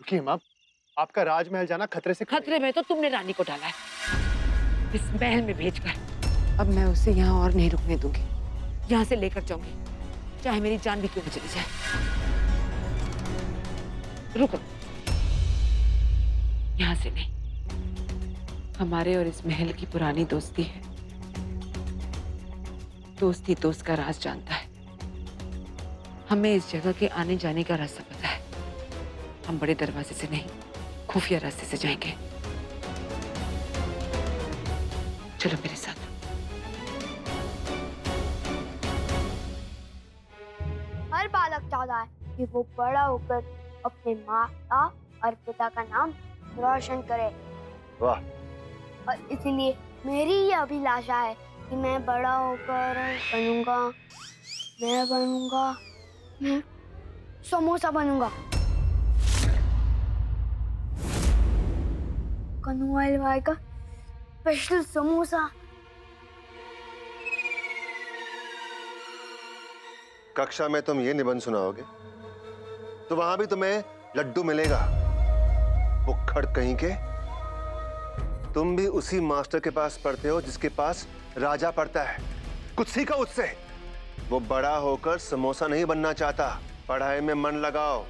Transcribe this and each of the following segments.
रुकिए माँ, आपका राजमहल जाना खतरे से खतरे में तो तुमने रानी को डाला है इस महल में भेजकर। अब मैं उसे यहाँ और नहीं रुकने दूंगी, यहाँ से लेकर जाऊंगी, चाहे मेरी जान भी क्यों न चली जाए। रुको, यहाँ से नहीं। हमारे और इस महल की पुरानी दोस्ती है। दोस्ती दोस्त का राज जानता है। हमें इस जगह के आने जाने का रास्ता पता है। हम बड़े दरवाजे से नहीं, खुफिया रास्ते से जाएंगे। चलो मेरे साथ। हर बालक चाहता है कि वो बड़ा होकर अपने माता और पिता का नाम रोशन करे। वाह। और इसीलिए मेरी ये अभिलाषा है कि मैं बड़ा होकर मैं समोसा बनूंगा। कन्हैया भाई का स्पेशल समोसा। कक्षा में तुम ये निबंध सुनाओगे तो वहां भी तुम्हें लड्डू मिलेगा। बुक्खड़ कहीं के। तुम भी उसी मास्टर के पास पढ़ते हो जिसके पास राजा पढ़ता है। कुछ सीखो उससे। वो बड़ा होकर समोसा नहीं बनना चाहता। पढ़ाई में मन लगाओ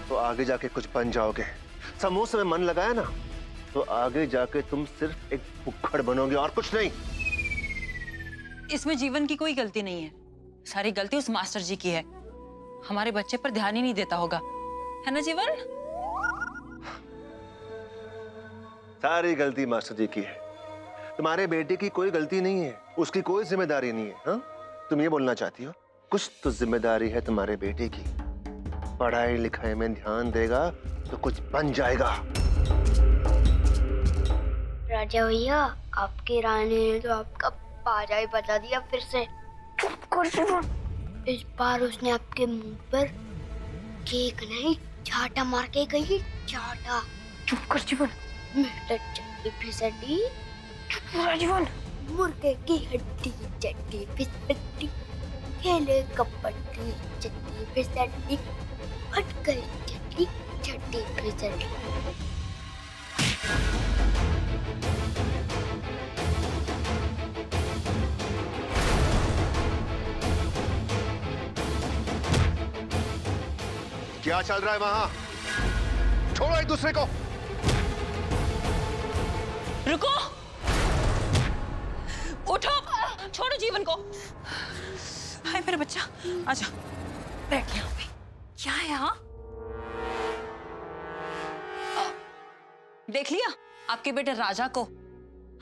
तो आगे जाके कुछ बन जाओगे। समोसे में मन लगाया ना तो आगे जाके तुम सिर्फ एक बुक्खड़ बनोगे और कुछ नहीं। इसमें जीवन की कोई गलती नहीं है। सारी गलती उस मास्टर जी की है। हमारे बच्चे पर ध्यान ही नहीं देता होगा, है ना जीवन? सारी गलती मास्टर जी की है। तुम्हारे बेटे की कोई गलती नहीं है, उसकी कोई जिम्मेदारी नहीं है। हाँ, तुम ये बोलना चाहती हो? कुछ तो जिम्मेदारी है तुम्हारे बेटे की। पढ़ाई लिखाई में ध्यान देगा तो कुछ बन जाएगा। राजा भैया, आपकी रानी ने तो आपका बाजा ही बजा दिया फिर से। चुप कर जीवन। इस बार उसने आपके मुंह पर केक नहीं चाटा मार के गई। चाटा। चुप कर जीवन। मिस्टर चट्टी फिसड्डी। चुप रह जीवन। मुर्गे की हड्डी चट्टी फिसड्डी। खेले कबड्डी चट्टी फिसड्डी। फट गई चट्टी चट्टी फिसड्डी। क्या चल रहा है वहां? छोड़ो एक दूसरे को। रुको, उठो, छोड़ो जीवन को। हाय मेरा बच्चा, आजा, बैठ यहाँ पे। क्या है यहाँ? देख लिया आपके बेटे राजा को,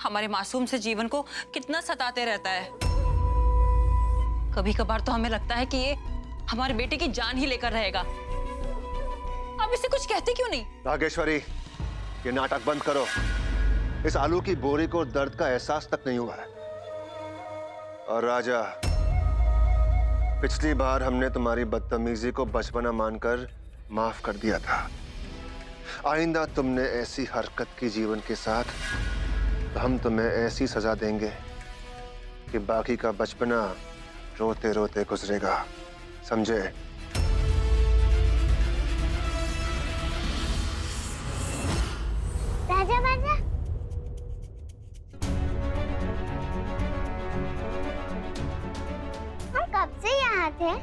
हमारे मासूम से जीवन को कितना सताते रहता है। कभी कभार तो हमें लगता है कि ये हमारे बेटे की जान ही लेकर रहेगा। आप इसे कुछ कहते क्यों नहीं? नागेश्वरी, ये नाटक बंद करो। इस आलू की बोरी को दर्द का एहसास तक नहीं हुआ है। और राजा, पिछली बार हमने तुम्हारी बदतमीजी को बचपना मानकर माफ कर दिया था। आइंदा तुमने ऐसी हरकत की जीवन के साथ तो हम तुम्हें ऐसी सजा देंगे कि बाकी का बचपना रोते रोते गुजरेगा। समझे? राजा बाजा। हम कब से यहाँ थे?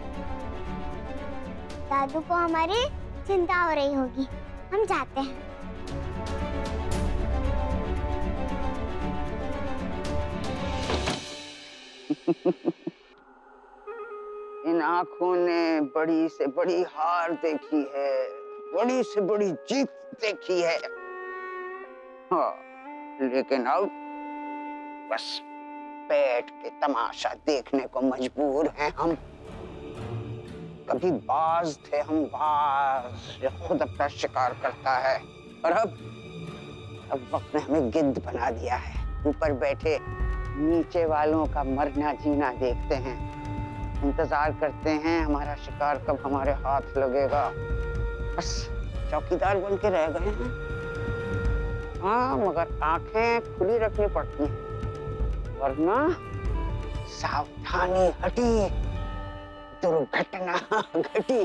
दादू को हमारी चिंता हो रही होगी। हम जाते हैं। इन आंखों ने बड़ी से बड़ी हार देखी है, बड़ी से बड़ी जीत देखी है। हाँ, लेकिन अब बस बैठ के तमाशा देखने को मजबूर हैं हम। कभी बाज थे हम, बाज जो खुद अपना शिकार करता है, और अब वक्त ने हमें गिद्ध बना दिया है। ऊपर बैठे नीचे वालों का मरना जीना देखते हैं, इंतजार करते हैं हमारा शिकार कब हमारे हाथ लगेगा। बस चौकीदार बन के रह गए हैं। हाँ, मगर आंखें खुली रखनी पड़ती हैं, वरना सावधानी हटी, दुर्घटना घटी।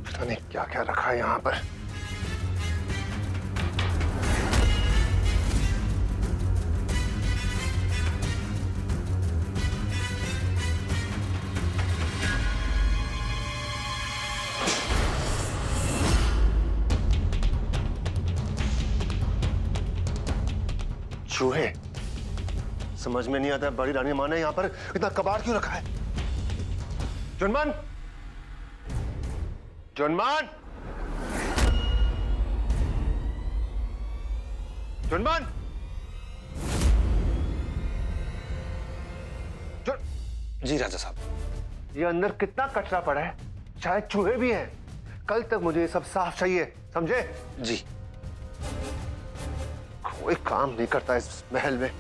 पता नहीं क्या क्या रखा है यहाँ पर। चूहे। समझ में नहीं आता बड़ी रानी माँ ने यहाँ पर इतना कबाड़ क्यों रखा है। जुनमान, जुनमान, जुनमान, जी राजा साहब। ये अंदर कितना कचरा पड़ा है, शायद चूहे भी हैं। कल तक मुझे ये सब साफ चाहिए, समझे? जी। कोई काम नहीं करता इस महल में।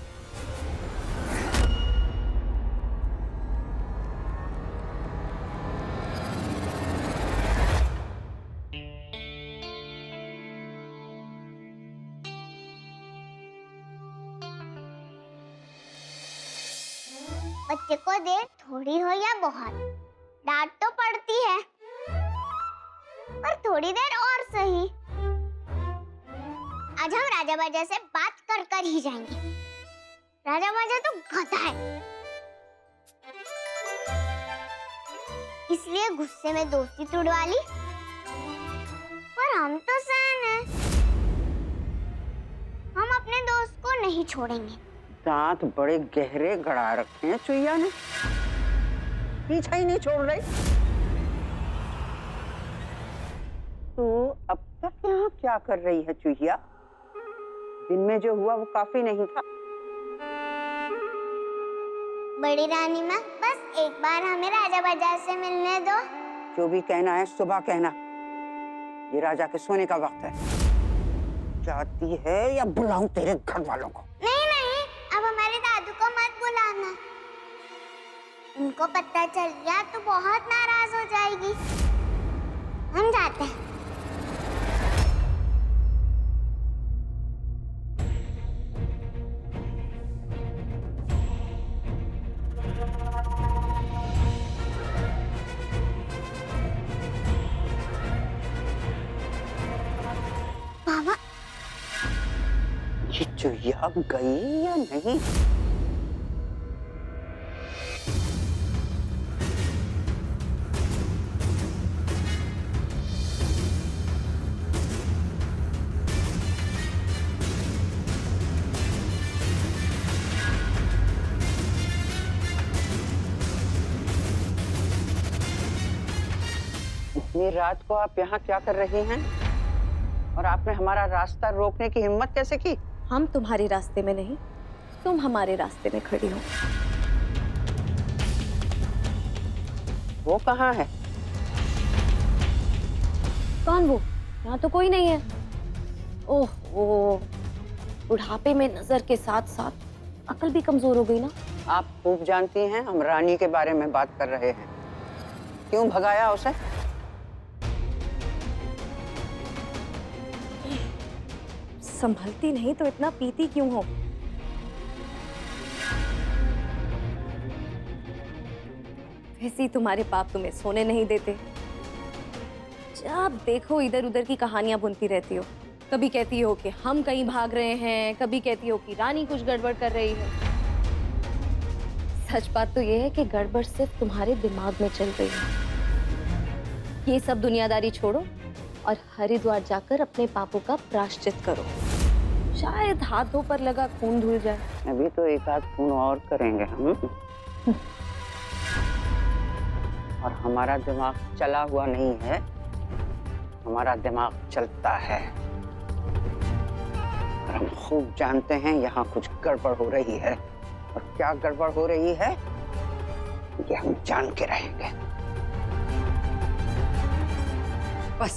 बच्चे को देर थोड़ी हो या बहुत, डांट तो पड़ती है, पर थोड़ी देर और सही। आज हम राजा बाजा से बात कर कर ही जाएंगे। राजा बाजा तो गधा है, इसलिए गुस्से में दोस्ती तुड़वा ली। पर हम तो सहन हैं, हम अपने दोस्त को नहीं छोड़ेंगे। दांत बड़े गहरे गड़ा रखे हैं चुईया ने, पीछा ही नहीं छोड़ रही। तो अब तक यहाँ क्या कर रही है चुईया? दिन में जो हुआ वो काफी नहीं था। बड़ी रानी माँ, बस एक बार हमें राजा बाजार से मिलने दो। जो भी कहना है सुबह कहना, ये राजा के सोने का वक्त है। जाती है या बुलाऊं तेरे घर वालों को? नहीं नहीं, अब हमारे दादू को मत बुलाना, उनको पता चल गया तो बहुत नाराज हो जाएगी। हम जाते हैं। बाबा, ये चुईया गई या नहीं? इतनी रात को आप यहाँ क्या कर रही हैं? और आपने हमारा रास्ता रोकने की हिम्मत कैसे की? हम तुम्हारे रास्ते में नहीं, तुम हमारे रास्ते में खड़ी हो। वो कहाँ है? कौन वो? यहाँ तो कोई नहीं है। ओह, वो बुढ़ापे में नजर के साथ साथ अकल भी कमजोर हो गई ना। आप खूब जानती हैं हम रानी के बारे में बात कर रहे हैं। क्यों भगाया उसे? संभलती नहीं तो इतना पीती क्यों हो? वैसे ही तुम्हारे बाप तुम्हें सोने नहीं देते। जब देखो इधर उधर की कहानियां बुनती रहती हो। कभी कहती हो कि हम कहीं भाग रहे हैं, कभी कहती हो कि रानी कुछ गड़बड़ कर रही है। सच बात तो ये है कि गड़बड़ सिर्फ तुम्हारे दिमाग में चल रही है। ये सब दुनियादारी छोड़ो और हरिद्वार जाकर अपने पापों का प्रायश्चित करो। शायद हाथों पर लगा खून धुल जाए। अभी तो एक आध खून और करेंगे हम। और हमारा दिमाग चला हुआ नहीं है, हमारा दिमाग चलता है। और हम खूब जानते हैं यहाँ कुछ गड़बड़ हो रही है। और क्या गड़बड़ हो रही है ये हम जान के रहेंगे। बस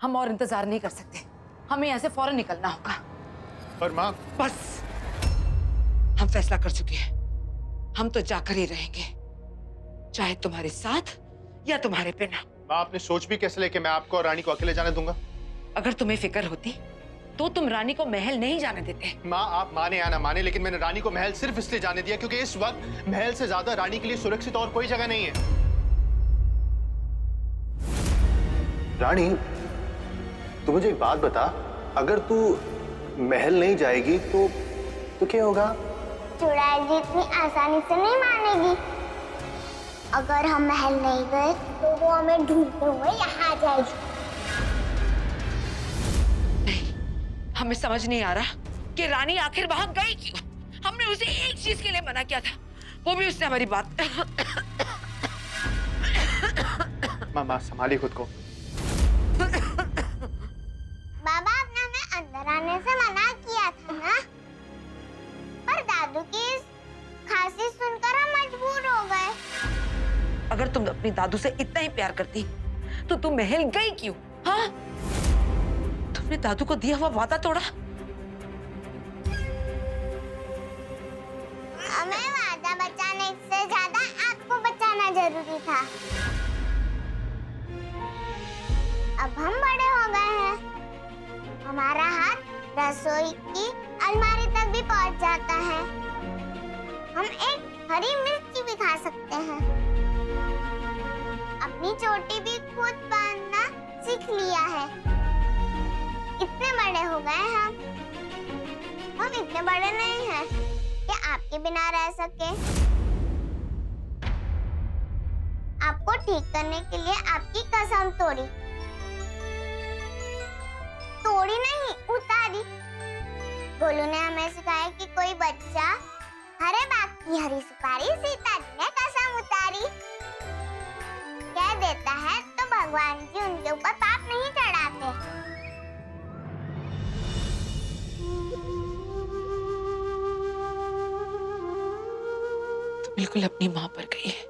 हम और इंतजार नहीं कर सकते, हमें यहाँ से फौरन निकलना होगा। पर माँ, बस हम फैसला कर चुके हैं, हम तो जाकर ही रहेंगे, चाहे तुम्हारे साथ या तुम्हारे बिना। माँ आपने सोच भी कैसे लेके मैं आपको और रानी को अकेले जाने दूंगा? अगर तुम्हें फिक्र होती तो तुम रानी को महल नहीं जाने देते। माँ आप माने या ना माने, लेकिन मैंने रानी को महल सिर्फ इसलिए जाने दिया क्योंकि इस वक्त महल से ज्यादा रानी के लिए सुरक्षित और कोई जगह नहीं है। रानी, तू मुझे एक बात बता, अगर तू महल नहीं जाएगी तो क्या होगा? चुड़ैल जी इतनी आसानी से नहीं मानेगी। अगर हम महल नहीं गए तो वो हमें ढूंढते हुए यहाँ आ जाएगी। हमें समझ नहीं आ रहा कि रानी आखिर वहां गई क्यों। हमने उसे एक चीज के लिए मना किया था, वो भी उसने हमारी बात। माँ संभालिए खुद को। बाबा आपने हमें अंदर आने से मना किया था ना, पर दादू की इस खांसी सुनकर हम मजबूर हो गए। अगर तुम अपनी दादू से इतना ही प्यार करती तो तुम महल गई क्यों? हाँ, तुमने दादू को दिया हुआ वादा तोड़ा। हमें वादा बचाने से ज्यादा आपको बचाना जरूरी था। अब हम बड़े हो गए हैं, हमारा हाथ रसोई की अलमारी तक भी पहुंच जाता है। हम एक हरी मिर्ची भी खा सकते हैं। अपनी चोटी भी खुद बांधना सीख लिया है। इतने बड़े हो गए हम इतने बड़े नहीं हैं कि आपके बिना रह सके। आपको ठीक करने के लिए आपकी कसम तोड़ी नहीं, उतारी। गोलू ने हमें सिखाया कि कोई बच्चा हरे बाग की हरी सुपारी सीता जी ने कसम उतारी कह देता है तो भगवान जी उनके ऊपर पाप नहीं चढ़ाते। तो बिल्कुल अपनी माँ पर गई है।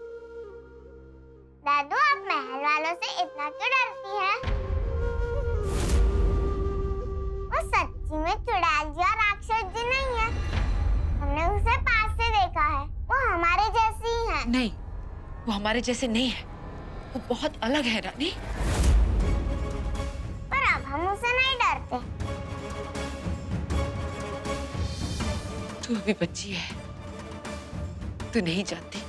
दादू आप महल वालों से इतना क्यों डरती हैं? वो सच्ची में चुड़ैल जी और राक्षस जी नहीं है। हमने उसे पास से देखा है, वो हमारे जैसी ही है। नहीं, वो हमारे जैसे नहीं है, वो बहुत अलग है रानी। पर अब हम उसे नहीं डरते। तू अभी बच्ची है, तू नहीं जानती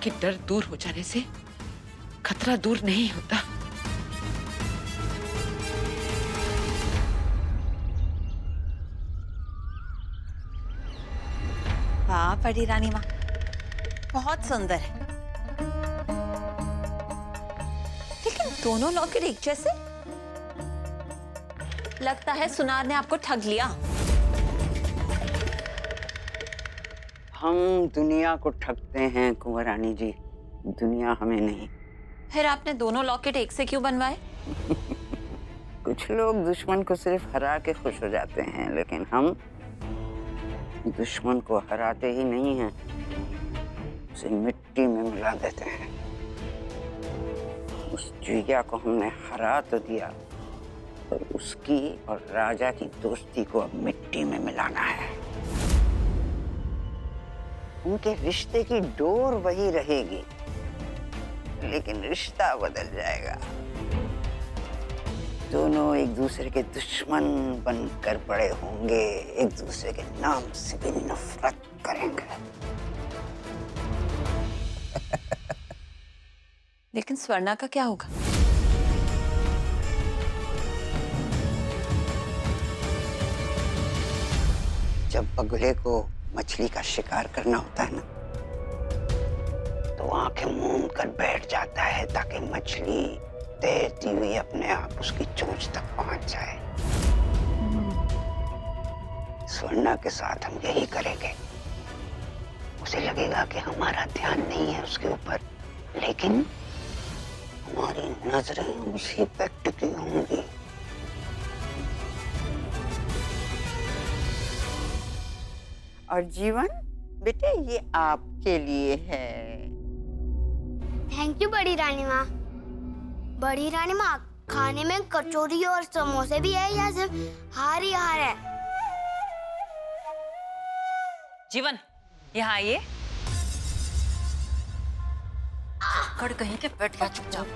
कि डर दूर हो जाने से खतरा दूर नहीं होता। वाह बड़ी रानी माँ, बहुत सुंदर है। लेकिन दोनों लॉकेट एक जैसे। लगता है सुनार ने आपको ठग लिया। हम दुनिया को ठगते हैं कुंवर रानी जी, दुनिया हमें नहीं। फिर आपने दोनों लॉकेट एक से क्यों बनवाए? कुछ लोग दुश्मन को सिर्फ हरा के खुश हो जाते हैं, लेकिन हम दुश्मन को हराते ही नहीं हैं, उसे मिट्टी में मिला देते हैं। उस चुईया को हमने हरा तो दिया, पर उसकी और राजा की दोस्ती को अब मिट्टी में मिलाना है। उनके रिश्ते की डोर वही रहेगी, लेकिन रिश्ता बदल जाएगा। दोनों एक दूसरे के दुश्मन बनकर बड़े होंगे, एक दूसरे के नाम से भी नफरत करेंगे। लेकिन स्वर्णा का क्या होगा? जब बगुले को मछली का शिकार करना होता है ना, तो आंखें मूंद कर बैठ जाता है ताकि मछली तैरती हुई अपने आप उसकी चोंच तक पहुंच जाए। स्वर्णा के साथ हम यही करेंगे। उसे लगेगा कि हमारा ध्यान नहीं है उसके ऊपर, लेकिन हमारी नजरें उसी पर टिकी होंगी। और जीवन बेटे, ये आपके लिए है। थैंक यू बड़ी रानी माँ। बड़ी रानी माँ, खाने में कचौरी और समोसे भी है या सिर्फ हार ही हार है? जीवन, यहाँ आइए। कड़ कहीं के बैठ गया चुपचाप।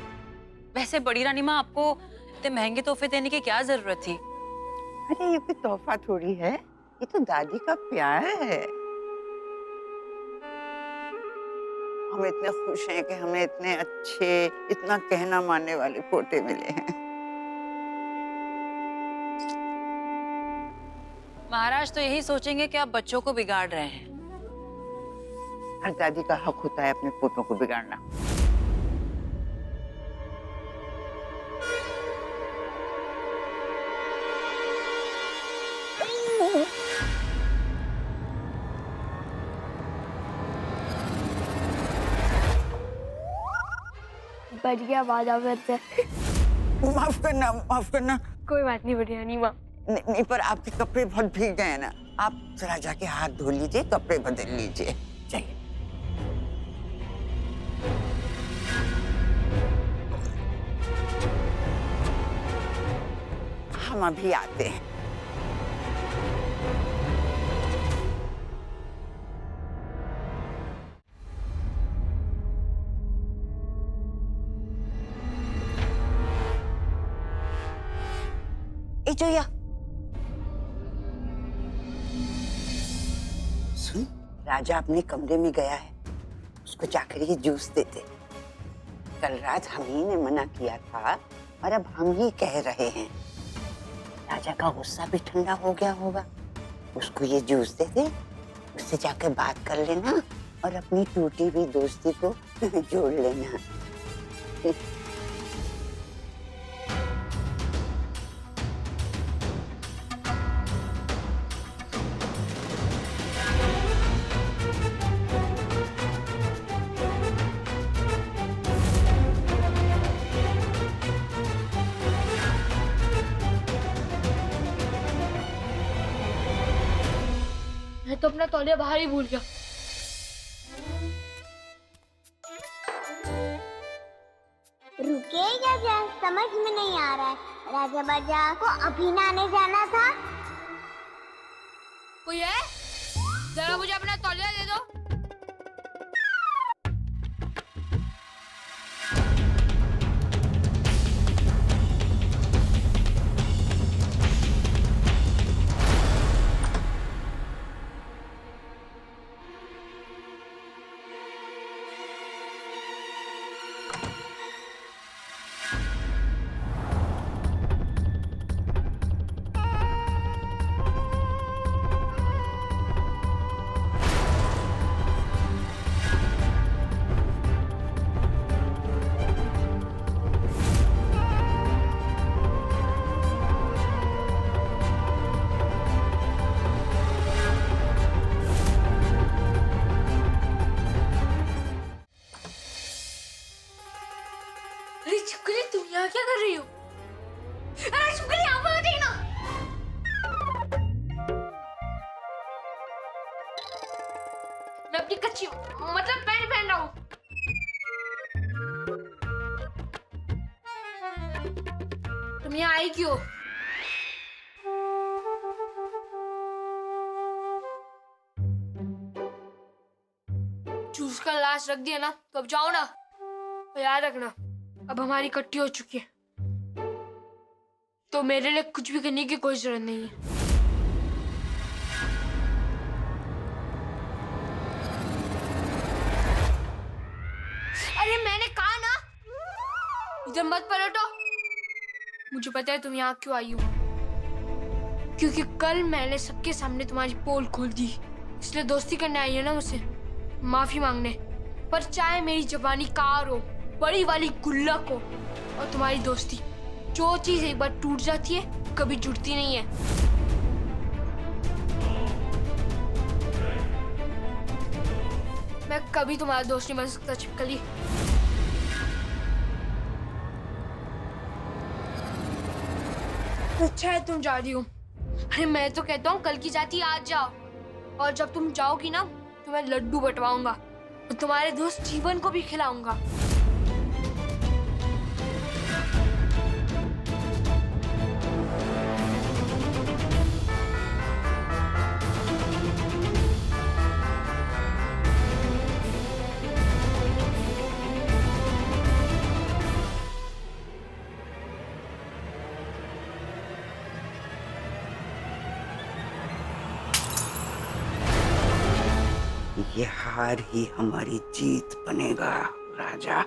वैसे बड़ी रानी माँ, आपको इतने महंगे तोहफे देने की क्या जरूरत थी? अरे ये कोई तोहफा थोड़ी है, ये तो दादी का प्यार है। हम इतने खुश हैं कि हमें इतने अच्छे, इतना कहना मानने वाले पोते मिले हैं। महाराज तो यही सोचेंगे कि आप बच्चों को बिगाड़ रहे हैं। हर दादी का हक होता है अपने पोतों को बिगाड़ना। बच गया बाजा फिर से। माफ करना, माफ करना। कोई बात नहीं बड़ी रानी माँ। नहीं, पर आपके कपड़े बहुत भीग गए हैं ना, आप जरा जाके हाथ धो लीजिए, कपड़े बदल लीजिए। चाहिए। हम अभी आते हैं। ए जोया, सुन, राजा अपने कमरे में गया है, उसको जाकर ये जूस दे दे। कल रात हम ही ने मना किया था और अब हम ही कह रहे हैं। राजा का गुस्सा भी ठंडा हो गया होगा, उसको ये जूस दे दे, उससे जाकर बात कर लेना और अपनी टूटी हुई दोस्ती को जोड़ लेना। मैं तो अपना तौलिया बाहर ही भूल गया। रुकिएगा क्या, समझ में नहीं आ रहा है। राजा बाजा को अभी नहाने जाना था। कोई है? जरा मुझे अपना तौलिया दे दो। अरे छिपकली, तुम यहाँ क्या कर रही हो? अरे छिपकली, यहाँ पर आ जाइए ना। मैं अपनी कच्ची मतलब पैंट पहन रहा हूँ। तुम यहाँ आई क्यों? जूस का लाश रख दिया ना, तो अब जाओ ना। और याद रखना, अब हमारी इकट्ठी हो चुकी है। तो मेरे लिए कुछ भी करने की कोई जरूरत नहीं है। अरे मैंने कहा ना, इधर मत पलटो। मुझे पता है तुम यहाँ क्यों आई हो, क्योंकि कल मैंने सबके सामने तुम्हारी पोल खोल दी, इसलिए दोस्ती करने आई है ना मुझसे, माफी मांगने। पर चाहे मेरी जवानी कार हो, बड़ी वाली गुल्लक हो, और तुम्हारी दोस्ती, जो चीज एक बार टूट जाती है कभी जुड़ती नहीं है। मैं कभी तुम्हारा दोस्त नहीं बन सकता छिपकली। अच्छा है तुम जा रही हो। अरे मैं तो कहता हूँ कल की जाती आज जाओ, और जब तुम जाओगी ना तो मैं लड्डू बंटवाऊंगा और तुम्हारे दोस्त जीवन को भी खिलाऊंगा। ये हार ही हमारी जीत बनेगा राजा।